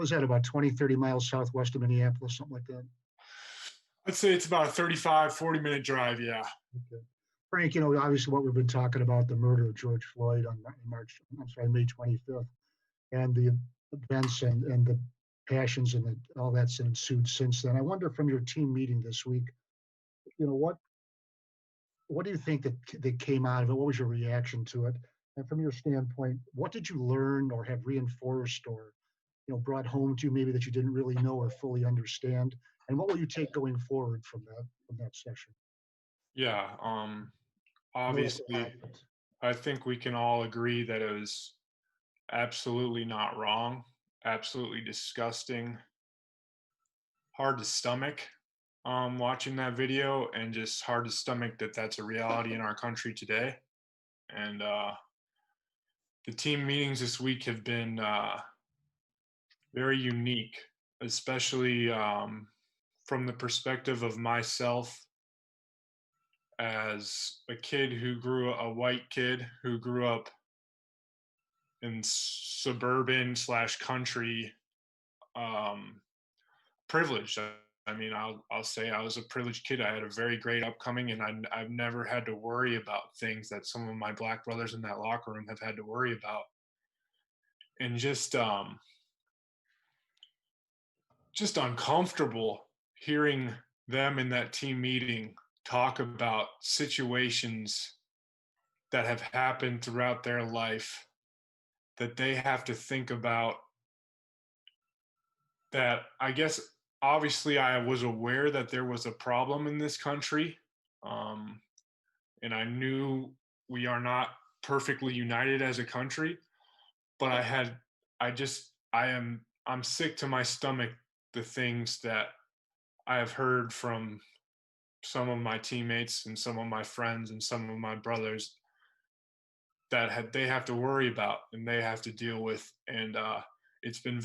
was that, about 20, 30 miles southwest of Minneapolis, something like that? I'd say it's about a 35, 40-minute drive. Yeah. Okay. Frank, obviously what we've been talking about, the murder of George Floyd on May 25th, and the events and the passions and all that's ensued since then. I wonder, from your team meeting this week, what do you think that came out of it? What was your reaction to it? And from your standpoint, what did you learn or have reinforced or brought home to you maybe that you didn't really know or fully understand? And what will you take going forward from that session? Yeah. I know that's a lot, Obviously, but I think we can all agree that it was absolutely not wrong, absolutely disgusting, hard to stomach watching that video, and just hard to stomach that that's a reality in our country today. And the team meetings this week have been very unique, especially from the perspective of myself as a white kid who grew up in suburban slash country um, privileged. I mean, I'll say I was a privileged kid. I had a very great upcoming, and I've never had to worry about things that some of my black brothers in that locker room have had to worry about. And just uncomfortable hearing them in that team meeting talk about situations that have happened throughout their life that they have to think about. That, I guess, obviously I was aware that there was a problem in this country, um, and I knew we are not perfectly united as a country, but I'm sick to my stomach the things that I have heard from some of my teammates and some of my friends and some of my brothers that they have to worry about and they have to deal with. And it's been um,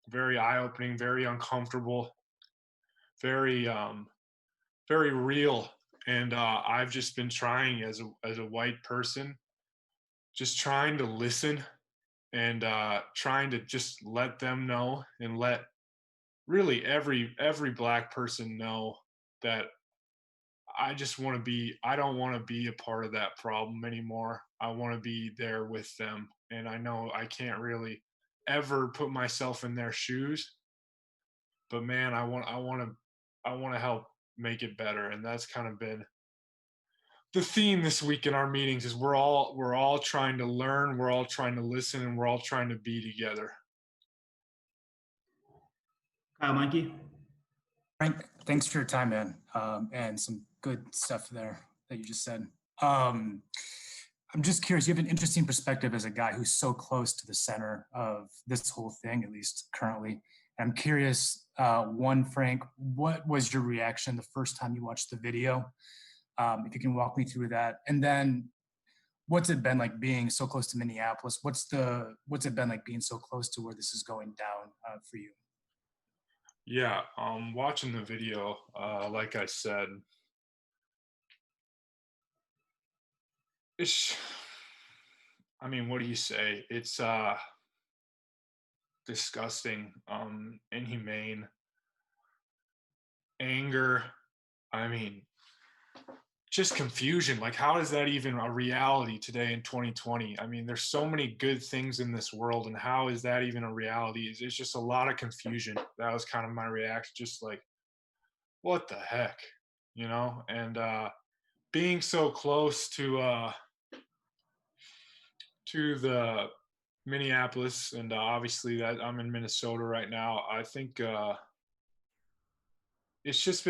very eye-opening, very uncomfortable, very very real. And I've just been trying as a white person, just trying to listen and trying to just let them know and let really every black person know that I don't want to be a part of that problem anymore. I want to be there with them. And I know I can't really ever put myself in their shoes, but man, I want to help make it better. And that's kind of been the theme this week in our meetings is we're all trying to learn, we're all trying to listen, and we're all trying to be together. Kyle, Mikey? Frank, thanks for your time, man, and some good stuff there that you just said. I'm just curious, you have an interesting perspective as a guy who's so close to the center of this whole thing, at least currently. And I'm curious, one, Frank, what was your reaction the first time you watched the video? If you can walk me through that. And then what's it been like being so close to Minneapolis? What's it been like being so close to where this is going down for you? Yeah, watching the video, like I said, it's, I mean, what do you say? It's disgusting, inhumane, anger. I mean, just confusion. Like, how is that even a reality today in 2020? I mean, there's so many good things in this world, and how is that even a reality? It's just a lot of confusion. That was kind of my reaction, just like, what the heck, And being so close to the Minneapolis, and obviously that I'm in Minnesota right now. I think it's just,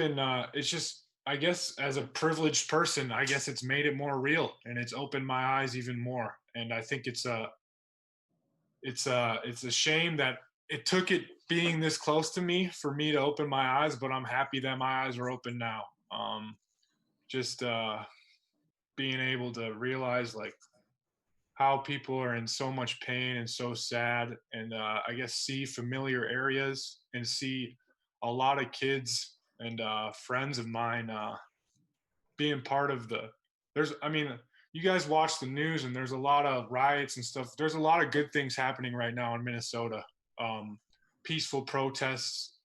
I guess, as a privileged person, I guess it's made it more real and it's opened my eyes even more. And I think it's a shame that it took it being this close to me for me to open my eyes, but I'm happy that my eyes are open now. Just being able to realize like how people are in so much pain and so sad, and I guess see familiar areas and see a lot of kids and friends of mine being part of the. I mean, you guys watch the news and there's a lot of riots and stuff. There's a lot of good things happening right now in Minnesota. Peaceful protests,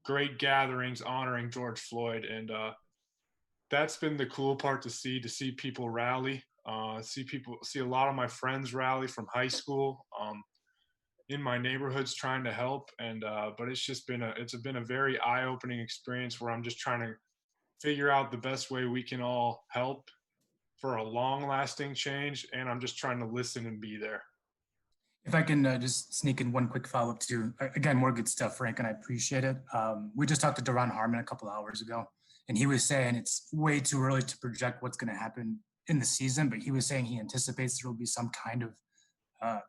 great gatherings honoring George Floyd. And that's been the cool part to see people rally, see a lot of my friends rally from high school, in my neighborhoods trying to help. And, but it's been a very eye-opening experience where I'm just trying to figure out the best way we can all help for a long lasting change. And I'm just trying to listen and be there. If I can just sneak in one quick follow-up too. Again, more good stuff, Frank, and I appreciate it. We just talked to Duron Harmon a couple hours ago, and he was saying it's way too early to project what's going to happen in the season, but he was saying he anticipates there will be some kind of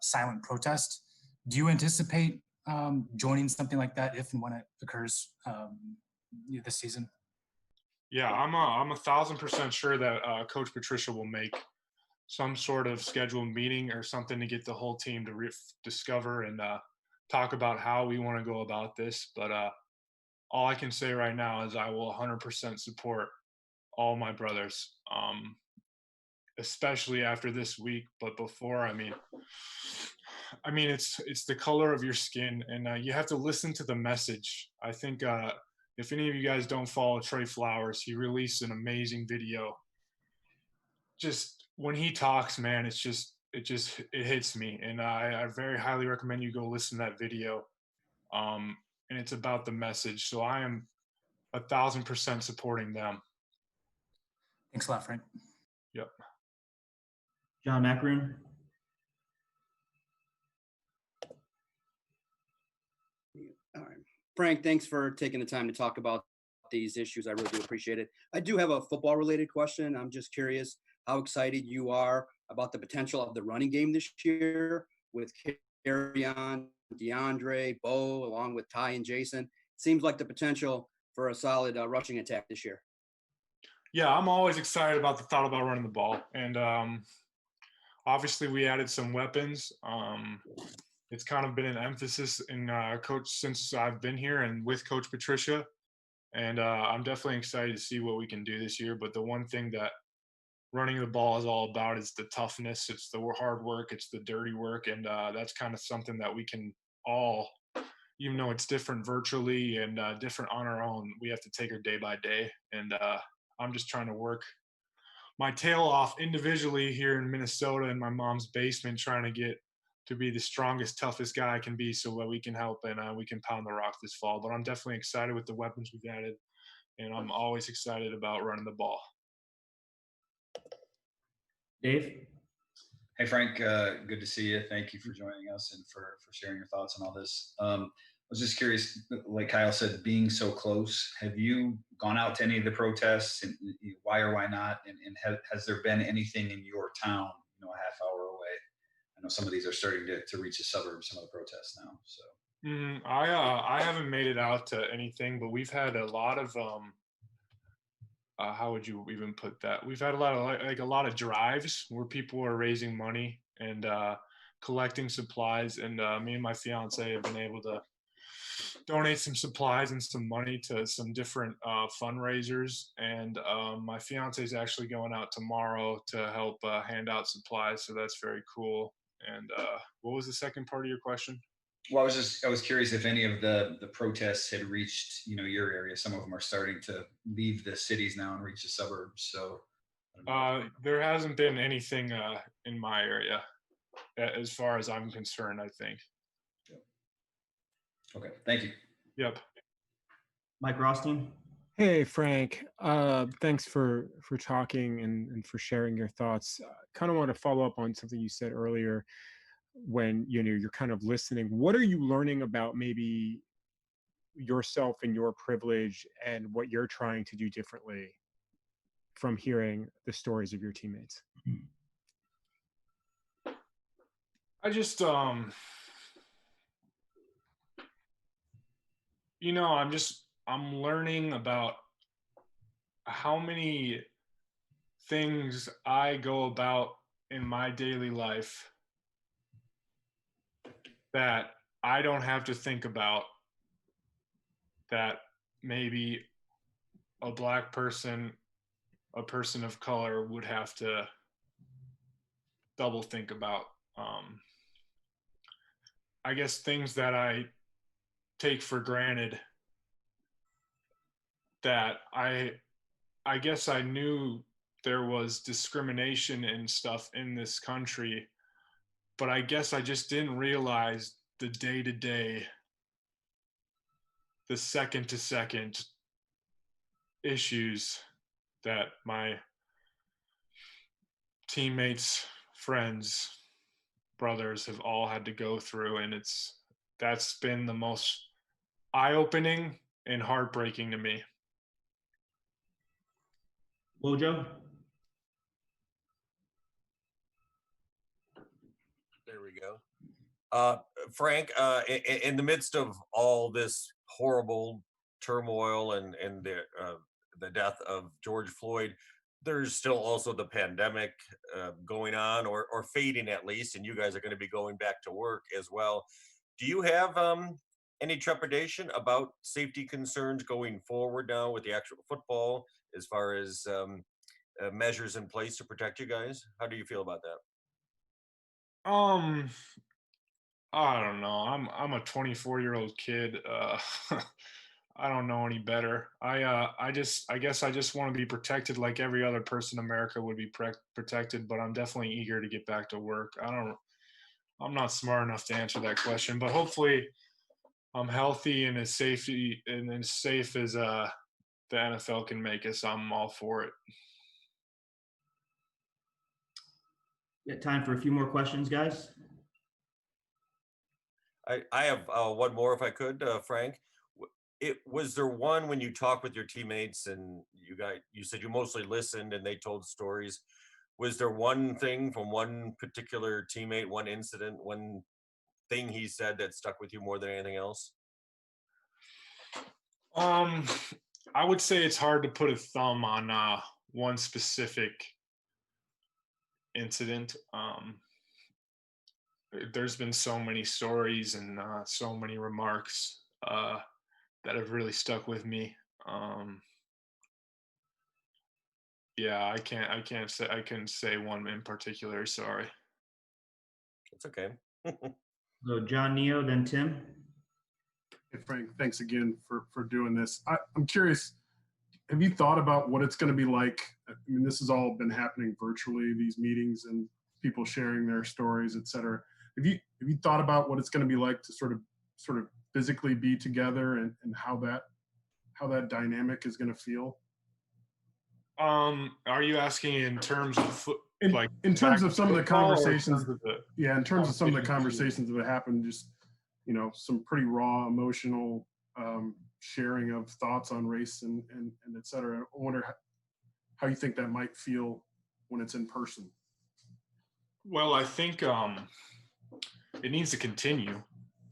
silent protest. Do you anticipate joining something like that if and when it occurs this season? Yeah, I'm 1,000% sure that Coach Patricia will make some sort of scheduled meeting or something to get the whole team to discover and talk about how we want to go about this. But all I can say right now is I will 100% support all my brothers, especially after this week. But before, I mean, it's the color of your skin, and you have to listen to the message. I think if any of you guys don't follow Trey Flowers, he released an amazing video. Just when he talks, man, it hits me, and I very highly recommend you go listen to that video. And it's about the message, so I am 1,000% supporting them. Thanks a lot, Frank. Yep. John Macaroon. All right. Frank, thanks for taking the time to talk about these issues. I really do appreciate it. I do have a football related question. I'm just curious how excited you are about the potential of the running game this year with Kerryon, DeAndre, Bo, along with Ty and Jason. Seems like the potential for a solid rushing attack this year. Yeah, I'm always excited about the thought about running the ball. And obviously we added some weapons. It's kind of been an emphasis in coach since I've been here and with Coach Patricia. And I'm definitely excited to see what we can do this year. But the one thing that running the ball is all about is the toughness. It's the hard work. It's the dirty work. And that's kind of something that we can all, even though it's different virtually and different on our own, we have to take it day by day. And I'm just trying to work my tail off individually here in Minnesota in my mom's basement, trying to get to be the strongest, toughest guy I can be so that we can help and we can pound the rock this fall. But I'm definitely excited with the weapons we've added, and I'm always excited about running the ball. Dave? Hey, Frank, good to see you. Thank you for joining us and for sharing your thoughts on all this. I was just curious, like Kyle said, being so close, have you gone out to any of the protests, and why or why not? And has there been anything in your town, a half hour away? I know some of these are starting to reach the suburbs, some of the protests now. So I haven't made it out to anything, but we've had a lot of how would you even put that? We've had a lot of drives where people are raising money and collecting supplies, and me and my fiance have been able to donate some supplies and some money to some different fundraisers. And my fiance is actually going out tomorrow to help hand out supplies, so that's very cool. And what was the second part of your question? Well, I was curious if any of the protests had reached, your area. Some of them are starting to leave the cities now and reach the suburbs. So there hasn't been anything in my area as far as I'm concerned, I think. Okay, thank you. Yep. Mike Rothstein. Hey, Frank. Thanks for talking and for sharing your thoughts. Kind of want to follow up on something you said earlier when you're kind of listening. What are you learning about maybe yourself and your privilege and what you're trying to do differently from hearing the stories of your teammates? I just I'm learning about how many things I go about in my daily life that I don't have to think about, that maybe a Black person, a person of color would have to double think about. I guess things that I take for granted that I guess I knew there was discrimination and stuff in this country, but I guess I just didn't realize the day to day, the second to second issues that my teammates, friends, brothers have all had to go through. And that's been the most eye-opening and heartbreaking to me. Wojo? There we go. Frank, in the midst of all this horrible turmoil and the death of George Floyd, there's still also the pandemic going on or fading at least, and you guys are going to be going back to work as well. Do you have any trepidation about safety concerns going forward now with the actual football, as far as measures in place to protect you guys? How do you feel about that? I don't know. I'm a 24-year-old kid. I don't know any better. I guess I just want to be protected like every other person in America would be protected, but I'm definitely eager to get back to work. I'm not smart enough to answer that question, but hopefully I'm healthy and as safe as the NFL can make us. I'm all for it. Got time for a few more questions, guys? I have one more if I could, Frank. Was there one when you talked with your teammates and you said you mostly listened and they told stories? Was there one thing from one particular teammate, one incident, one thing he said that stuck with you more than anything else? I would say it's hard to put a thumb on one specific incident. There's been so many stories and so many remarks that have really stuck with me. Yeah, I couldn't say one in particular. Sorry. It's okay. So John Neo, then Tim. Hey, Frank, thanks again for doing this. I'm curious, have you thought about what it's going to be like? I mean, this has all been happening virtually, these meetings and people sharing their stories, et cetera. Have you thought about what it's going to be like to sort of physically be together and how that dynamic is going to feel? Are you asking in terms of in terms of some of the conversations? In terms of some of the conversations conversations that have happened, just some pretty raw emotional sharing of thoughts on race and et cetera. I wonder how you think that might feel when it's in person. Well, I think it needs to continue.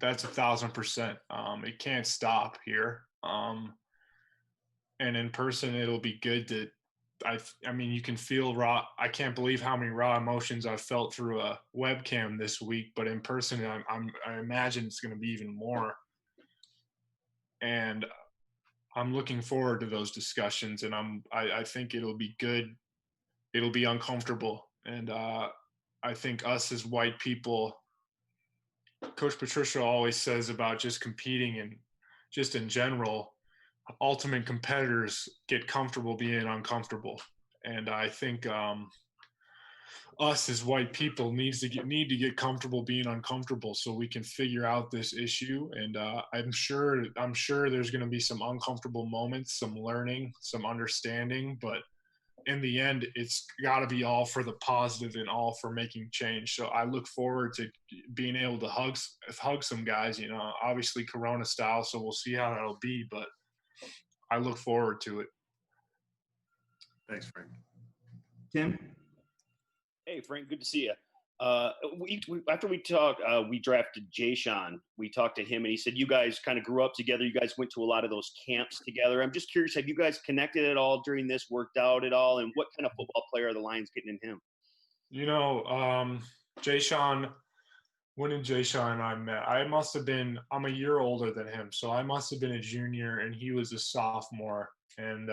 That's 1,000%. It can't stop here. And in person, it'll be good to. I mean, you can feel raw. I can't believe how many raw emotions I've felt through a webcam this week, but in person, I imagine it's going to be even more. And I'm looking forward to those discussions, and I think it'll be good. It'll be uncomfortable, and I think us as white people, Coach Patricia always says about just competing and just in general, ultimate competitors get comfortable being uncomfortable. And I think us as white people need to get comfortable being uncomfortable so we can figure out this issue. And I'm sure there's going to be some uncomfortable moments, some learning, some understanding, but in the end, it's got to be all for the positive and all for making change. So I look forward to being able to hug some guys, obviously Corona style. So we'll see how that'll be, but I look forward to it. Thanks, Frank. Tim? Hey, Frank, good to see you. After we talked, we drafted Jay Sean. We talked to him, and he said you guys kind of grew up together. You guys went to a lot of those camps together. I'm just curious, have you guys connected at all during this, worked out at all, and what kind of football player are the Lions getting in him? Jay Sean, when Jay Sean and I met, I'm a year older than him, so I must have been a junior, and he was a sophomore. And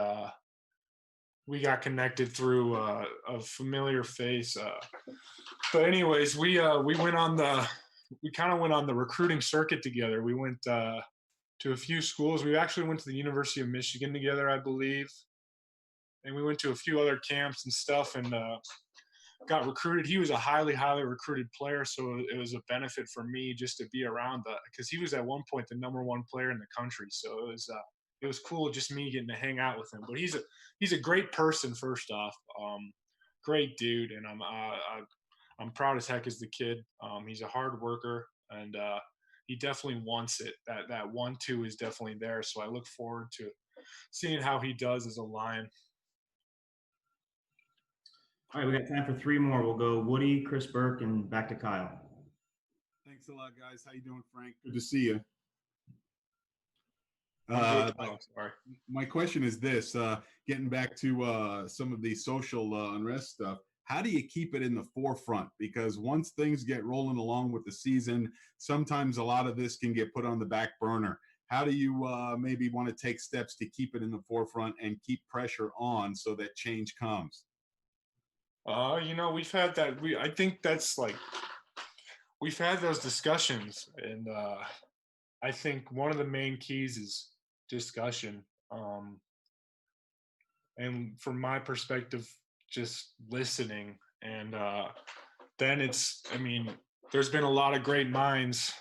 we got connected through a familiar face. But anyways, we kind of went on the recruiting circuit together. We went to a few schools. We actually went to the University of Michigan together, I believe, and we went to a few other camps and stuff, and got recruited. He was a highly recruited player, so it was a benefit for me just to be around because he was at one point the #1 player in the country. So it was cool just me getting to hang out with him. But he's a great person, first off, great dude, and I'm proud as heck as the kid. He's a hard worker, and he definitely wants it. That 1-2 is definitely there. So I look forward to seeing how he does as a Lion. All right, we got time for 3 more. We'll go Woody, Chris Burke, and back to Kyle. Thanks a lot, guys. How you doing, Frank? Good to see you. Sorry. My question is this, getting back to some of the social unrest stuff, how do you keep it in the forefront? Because once things get rolling along with the season, sometimes a lot of this can get put on the back burner. How do you maybe want to take steps to keep it in the forefront and keep pressure on so that change comes? We've had that. I think that's like we've had those discussions, and I think one of the main keys is discussion. And from my perspective, just listening, and then there's been a lot of great minds.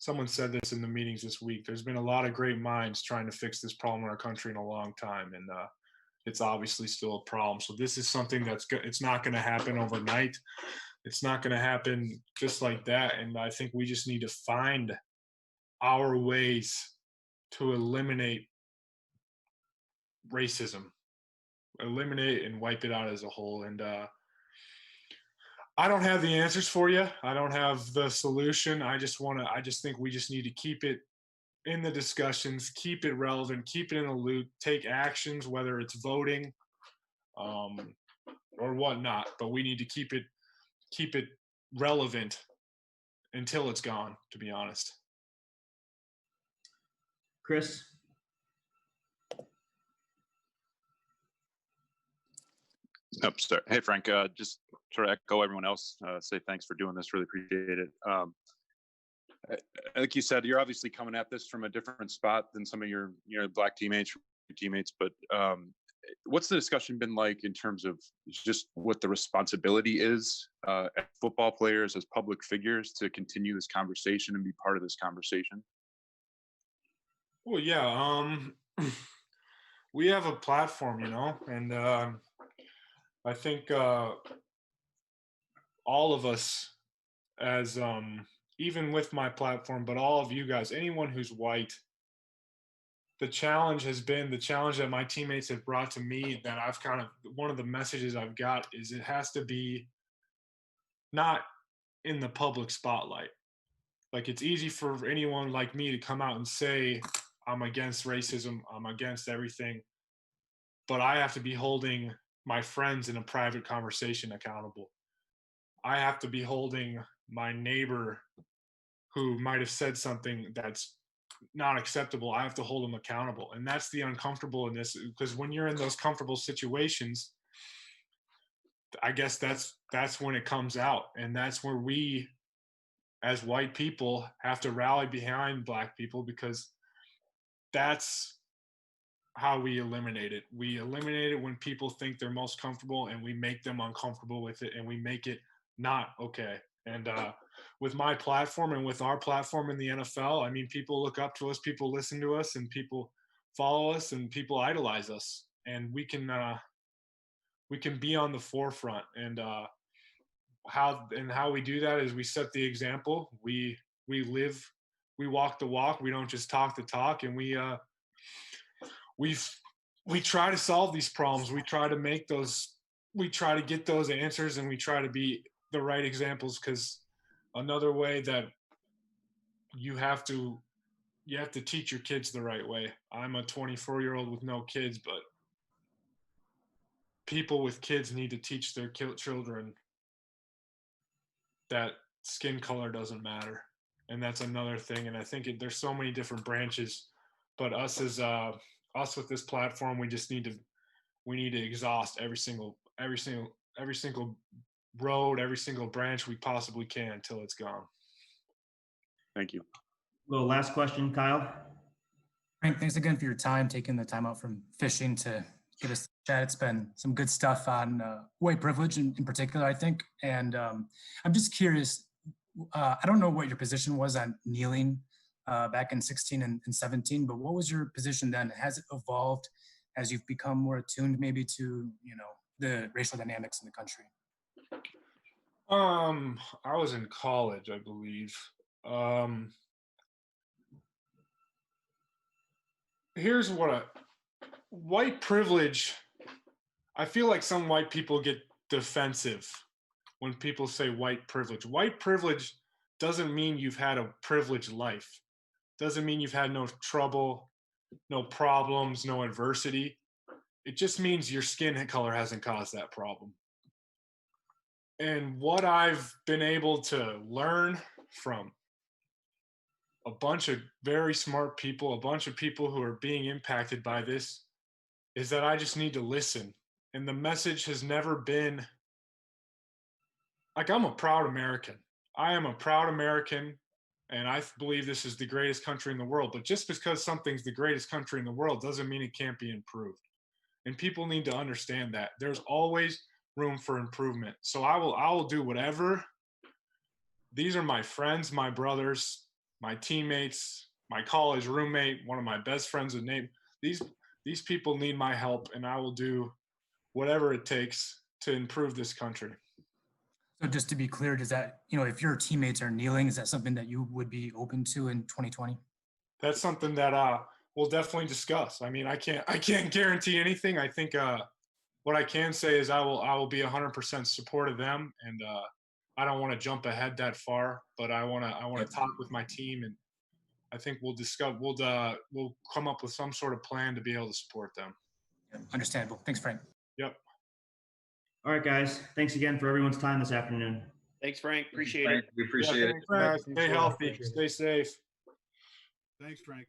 Someone said this in the meetings this week. There's been a lot of great minds trying to fix this problem in our country in a long time, and it's obviously still a problem. So this is something it's not going to happen overnight. It's not going to happen just like that. And I think we just need to find our ways to eliminate racism, eliminate and wipe it out as a whole. And I don't have the answers for you. I don't have the solution. I just think we just need to keep it in the discussions, keep it relevant, keep it in the loop, take actions, whether it's voting or whatnot. But we need to keep it relevant until it's gone, to be honest. Chris? Oh, sorry. Hey, Frank, just sort of echo everyone else, say thanks for doing this. Really appreciate it. Like you said, you're obviously coming at this from a different spot than some of your Black teammates, but what's the discussion been like in terms of just what the responsibility is as football players, as public figures, to continue this conversation and be part of this conversation? Well, yeah, we have a platform, and I think all of us, as even with my platform, but all of you guys, anyone who's white, the challenge that my teammates have brought to me, that I've one of the messages I've got is it has to be not in the public spotlight. Like, it's easy for anyone like me to come out and say, I'm against racism, I'm against everything, but I have to be holding my friends in a private conversation accountable. I have to be holding my neighbor who might have said something that's not acceptable. I have to hold them accountable. And that's the uncomfortable in this, because when you're in those comfortable situations, I guess that's when it comes out. And that's where we, as white people, have to rally behind Black people, because that's how we eliminate it. We eliminate it when people think they're most comfortable, and we make them uncomfortable with it, and we make it not okay. And with my platform and with our platform in the NFL, I mean, people look up to us, people listen to us, and people follow us, and people idolize us. And we can be on the forefront. And how we do that is we set the example. We walk the walk. We don't just talk the talk. And we try to solve these problems. We try to get those answers, and we try to be the right examples, because another way that you have to teach your kids the right way. I'm a 24-year-old with no kids, but people with kids need to teach their children that skin color doesn't matter. And that's another thing. And I think there's so many different branches, but us us with this platform, we need to exhaust every single road, every single branch we possibly can until it's gone. Thank you. Well, last question, Kyle. Frank, thanks again for your time, taking the time out from fishing to get us to chat. It's been some good stuff on white privilege in particular, I think. And I'm just curious, I don't know what your position was on kneeling back in 16 and 17, but what was your position then? Has it evolved as you've become more attuned maybe to, the racial dynamics in the country? I was in college, I believe. Here's what white privilege, I feel like some white people get defensive when people say white privilege. White privilege doesn't mean you've had a privileged life. Doesn't mean you've had no trouble, no problems, no adversity. It just means your skin color hasn't caused that problem. And what I've been able to learn from a bunch of very smart people, a bunch of people who are being impacted by this, is that I just need to listen. And the message has never been like, I'm a proud American. I am a proud American, and I believe this is the greatest country in the world. But just because something's the greatest country in the world doesn't mean it can't be improved. And people need to understand that there's always room for improvement. So I will do whatever. These are my friends, my brothers, my teammates, my college roommate, one of my best friends with Nate. These people need my help, and I will do whatever it takes to improve this country. So just to be clear, does that, if your teammates are kneeling, is that something that you would be open to in 2020? That's something that we'll definitely discuss. I mean, I can't guarantee anything. I think what I can say is I will be 100% support of them, and I don't want to jump ahead that far, but I want to talk with my team, and I think we'll come up with some sort of plan to be able to support them. Understandable. Thanks, Frank. Yep. All right, guys. Thanks again for everyone's time this afternoon. Thanks, Frank. Appreciate Frank, it. we appreciate it. Stay healthy. Stay safe. Thanks, Frank.